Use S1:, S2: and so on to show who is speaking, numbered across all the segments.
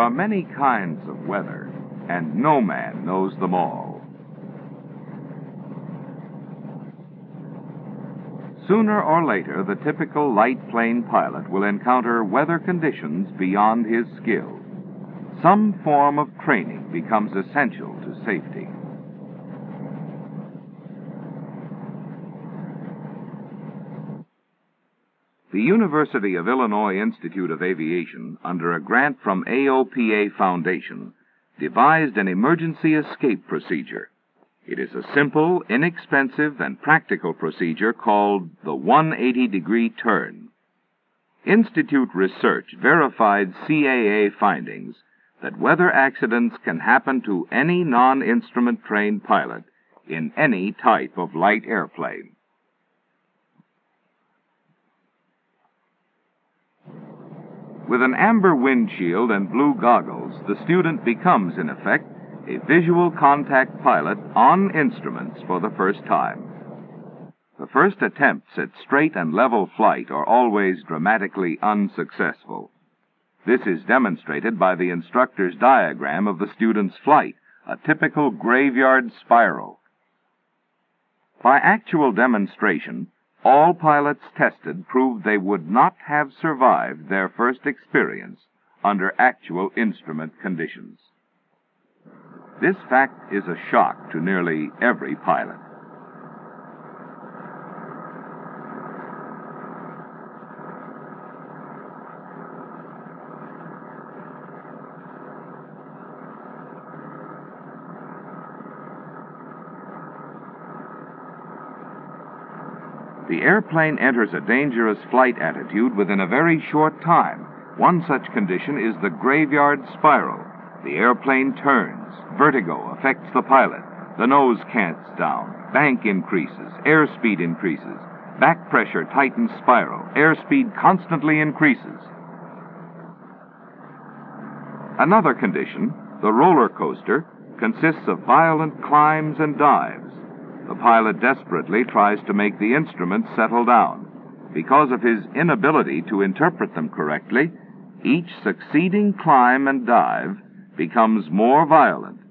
S1: are many kinds of weather, and no man knows them all. Sooner or later, the typical light plane pilot will encounter weather conditions beyond his skill. Some form of training becomes essential to safety. The University of Illinois Institute of Aviation, under a grant from AOPA Foundation, devised an emergency escape procedure. It is a simple, inexpensive, and practical procedure called the 180-degree turn. Institute research verified CAA findings that weather accidents can happen to any non-instrument-trained pilot in any type of light airplane. With an amber windshield and blue goggles, the student becomes, in effect, a visual contact pilot on instruments for the first time. The first attempts at straight and level flight are always dramatically unsuccessful. This is demonstrated by the instructor's diagram of the student's flight, a typical graveyard spiral. By actual demonstration, all pilots tested proved they would not have survived their first experience under actual instrument conditions. This fact is a shock to nearly every pilot. The airplane enters a dangerous flight attitude within a very short time. One such condition is the graveyard spiral. The airplane turns. Vertigo affects the pilot. The nose cants down. Bank increases. Airspeed increases. Back pressure tightens spiral. Airspeed constantly increases. Another condition, the roller coaster, consists of violent climbs and dives. The pilot desperately tries to make the instruments settle down. Because of his inability to interpret them correctly, each succeeding climb and dive becomes more violent,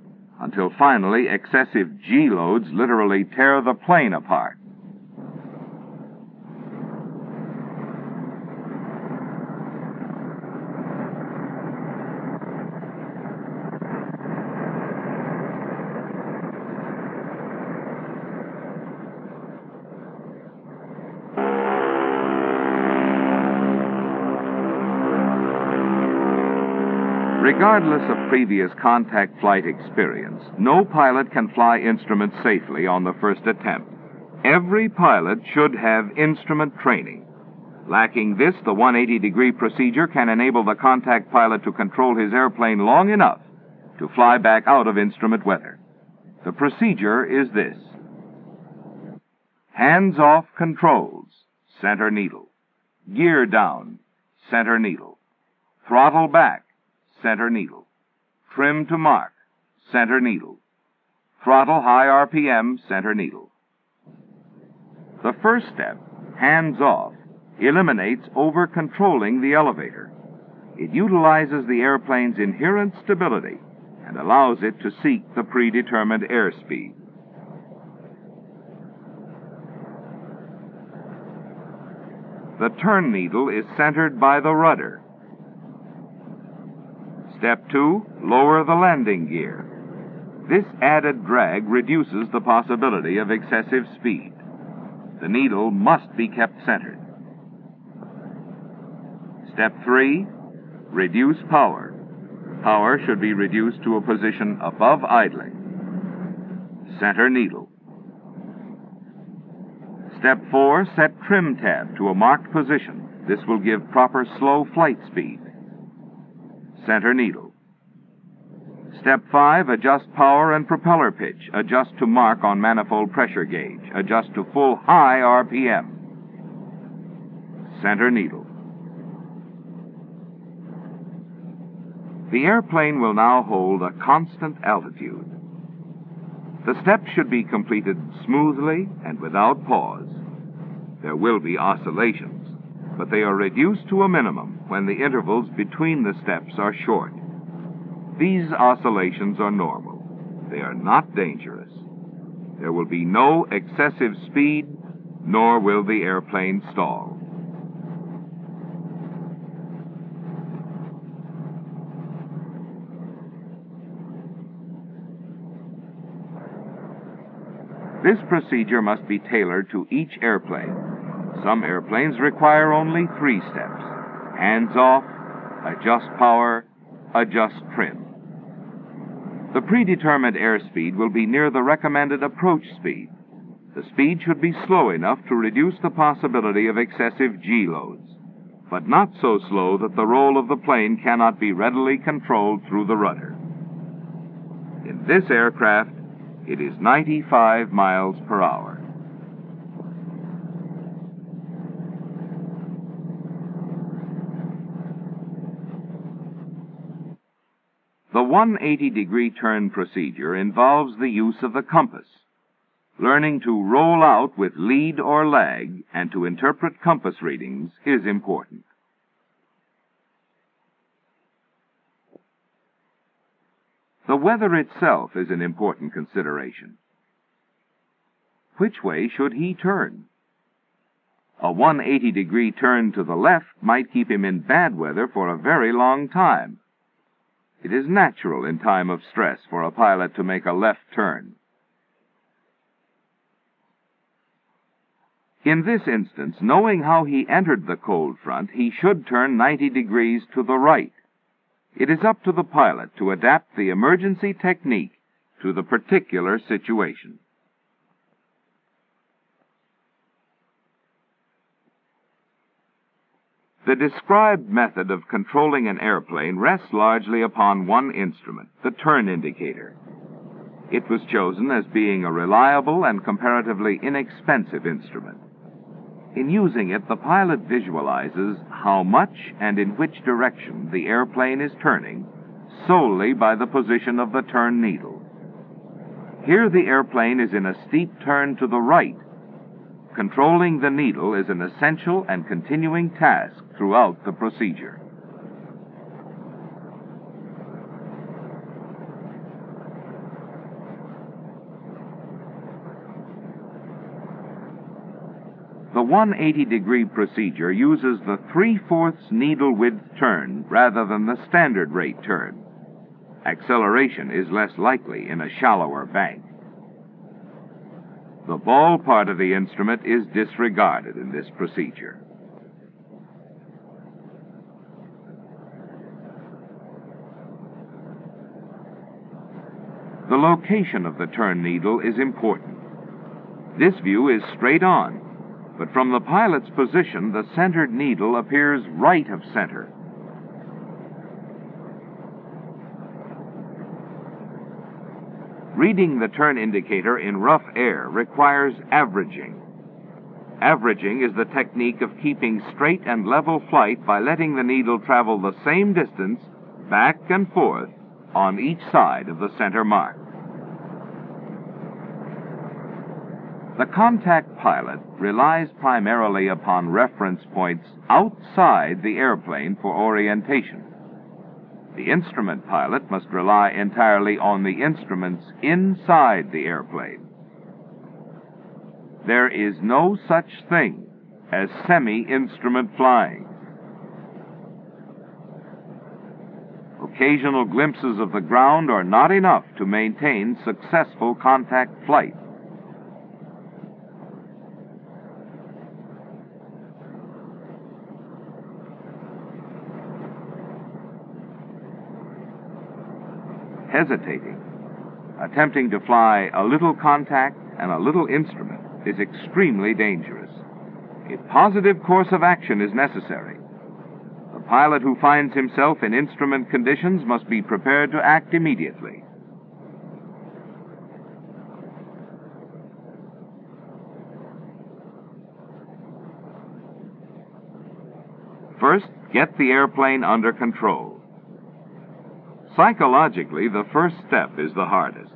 S1: until finally excessive G-loads literally tear the plane apart. Regardless of previous contact flight experience, no pilot can fly instruments safely on the first attempt. Every pilot should have instrument training. Lacking this, the 180-degree procedure can enable the contact pilot to control his airplane long enough to fly back out of instrument weather. The procedure is this: hands-off controls, center needle. Gear down, center needle. Throttle back, center needle. Trim to mark, center needle. Throttle high RPM, center needle. The first step, hands off, eliminates over-controlling the elevator. It utilizes the airplane's inherent stability and allows it to seek the predetermined airspeed. The turn needle is centered by the rudder. Step 2, lower the landing gear. This added drag reduces the possibility of excessive speed. The needle must be kept centered. Step 3, reduce power. Power should be reduced to a position above idling. Center needle. Step 4, set trim tab to a marked position. This will give proper slow flight speed. Center needle. Step 5, adjust power and propeller pitch. Adjust to mark on manifold pressure gauge. Adjust to full high RPM. Center needle. The airplane will now hold a constant altitude. The steps should be completed smoothly and without pause. There will be oscillations, but they are reduced to a minimum when the intervals between the steps are short. These oscillations are normal. They are not dangerous. There will be no excessive speed, nor will the airplane stall. This procedure must be tailored to each airplane. Some airplanes require only 3 steps: hands off, adjust power, adjust trim. The predetermined airspeed will be near the recommended approach speed. The speed should be slow enough to reduce the possibility of excessive G-loads, but not so slow that the roll of the plane cannot be readily controlled through the rudder. In this aircraft, it is 95 miles per hour. The 180-degree turn procedure involves the use of the compass. Learning to roll out with lead or lag and to interpret compass readings is important. The weather itself is an important consideration. Which way should he turn? A 180-degree turn to the left might keep him in bad weather for a very long time. It is natural in time of stress for a pilot to make a left turn. In this instance, knowing how he entered the cold front, he should turn 90 degrees to the right. It is up to the pilot to adapt the emergency technique to the particular situation. The described method of controlling an airplane rests largely upon one instrument, the turn indicator. It was chosen as being a reliable and comparatively inexpensive instrument. In using it, the pilot visualizes how much and in which direction the airplane is turning solely by the position of the turn needle. Here the airplane is in a steep turn to the right. Controlling the needle is an essential and continuing task throughout the procedure. The 180-degree procedure uses the 3/4 needle width turn rather than the standard rate turn. Acceleration is less likely in a shallower bank. The ball part of the instrument is disregarded in this procedure. The location of the turn needle is important. This view is straight on, but from the pilot's position, the centered needle appears right of center. Reading the turn indicator in rough air requires averaging. Averaging is the technique of keeping straight and level flight by letting the needle travel the same distance back and forth on each side of the center mark. The contact pilot relies primarily upon reference points outside the airplane for orientation. The instrument pilot must rely entirely on the instruments inside the airplane. There is no such thing as semi-instrument flying. Occasional glimpses of the ground are not enough to maintain successful contact flight. Hesitating, attempting to fly a little contact and a little instrument is extremely dangerous. A positive course of action is necessary. The pilot who finds himself in instrument conditions must be prepared to act immediately. First, get the airplane under control. Psychologically, the first step is the hardest.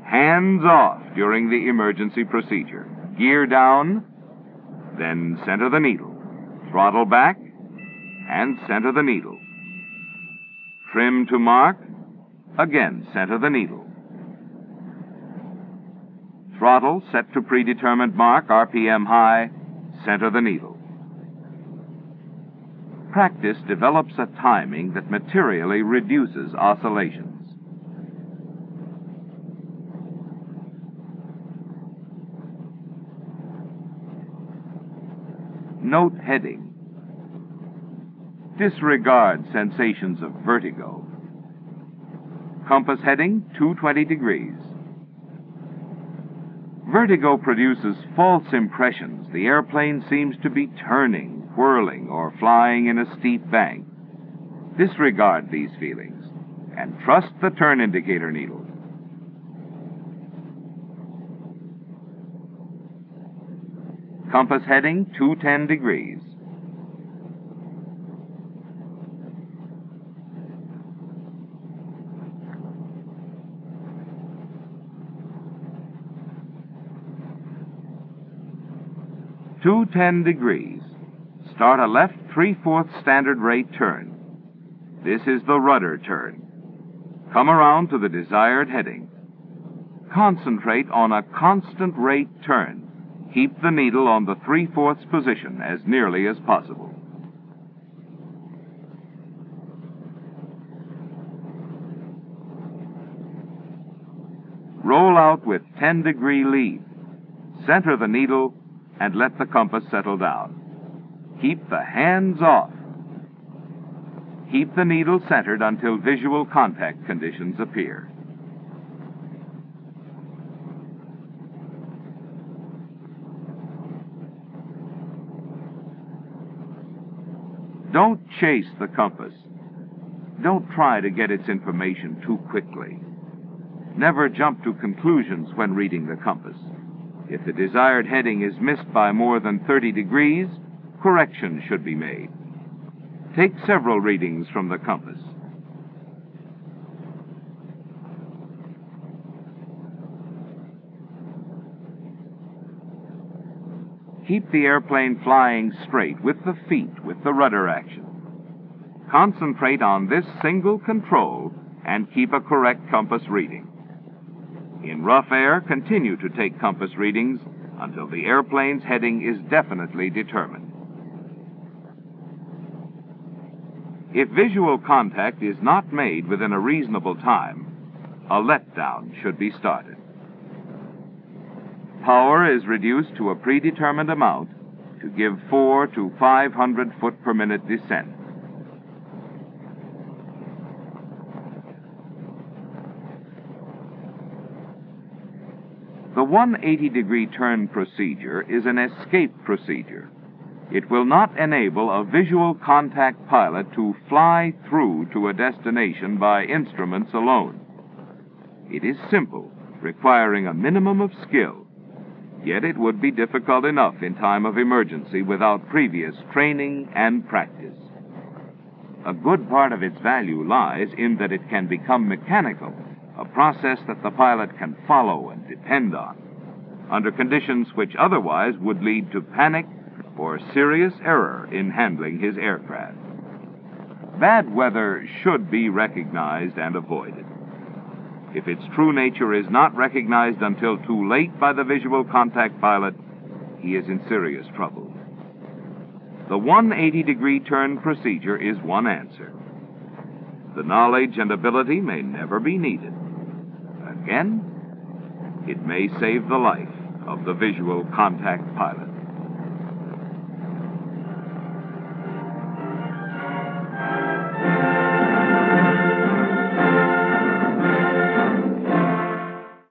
S1: Hands off during the emergency procedure. Gear down, then center the needle. Throttle back, and center the needle. Trim to mark, Again, center the needle. Throttle set to predetermined mark, RPM high, center the needle. Practice develops a timing that materially reduces oscillations. Note heading. Disregard sensations of vertigo. Compass heading 220 degrees. Vertigo produces false impressions. The airplane seems to be turning, whirling, or flying in a steep bank. Disregard these feelings and trust the turn indicator needle. Compass heading 210 degrees. Start a left 3/4 standard rate turn. This is the rudder turn. Come around to the desired heading. Concentrate on a constant rate turn. Keep the needle on the 3/4 position as nearly as possible. Roll out with 10-degree lead. Center the needle and let the compass settle down. Keep the hands off. Keep the needle centered until visual contact conditions appear. Don't chase the compass. Don't try to get its information too quickly. Never jump to conclusions when reading the compass. If the desired heading is missed by more than 30 degrees, correction should be made. Take several readings from the compass. Keep the airplane flying straight with the feet, with the rudder action. Concentrate on this single control and keep a correct compass reading. In rough air, continue to take compass readings until the airplane's heading is definitely determined. If visual contact is not made within a reasonable time, a letdown should be started. Power is reduced to a predetermined amount to give 400 to 500 foot per minute descent. The 180-degree turn procedure is an escape procedure. It will not enable a visual contact pilot to fly through to a destination by instruments alone. It is simple, requiring a minimum of skill, yet it would be difficult enough in time of emergency without previous training and practice. A good part of its value lies in that it can become mechanical, a process that the pilot can follow and depend on, under conditions which otherwise would lead to panic or serious error in handling his aircraft. Bad weather should be recognized and avoided. If its true nature is not recognized until too late by the visual contact pilot, he is in serious trouble. The 180-degree turn procedure is one answer. The knowledge and ability may never be needed. Again, it may save the life of the visual contact pilot.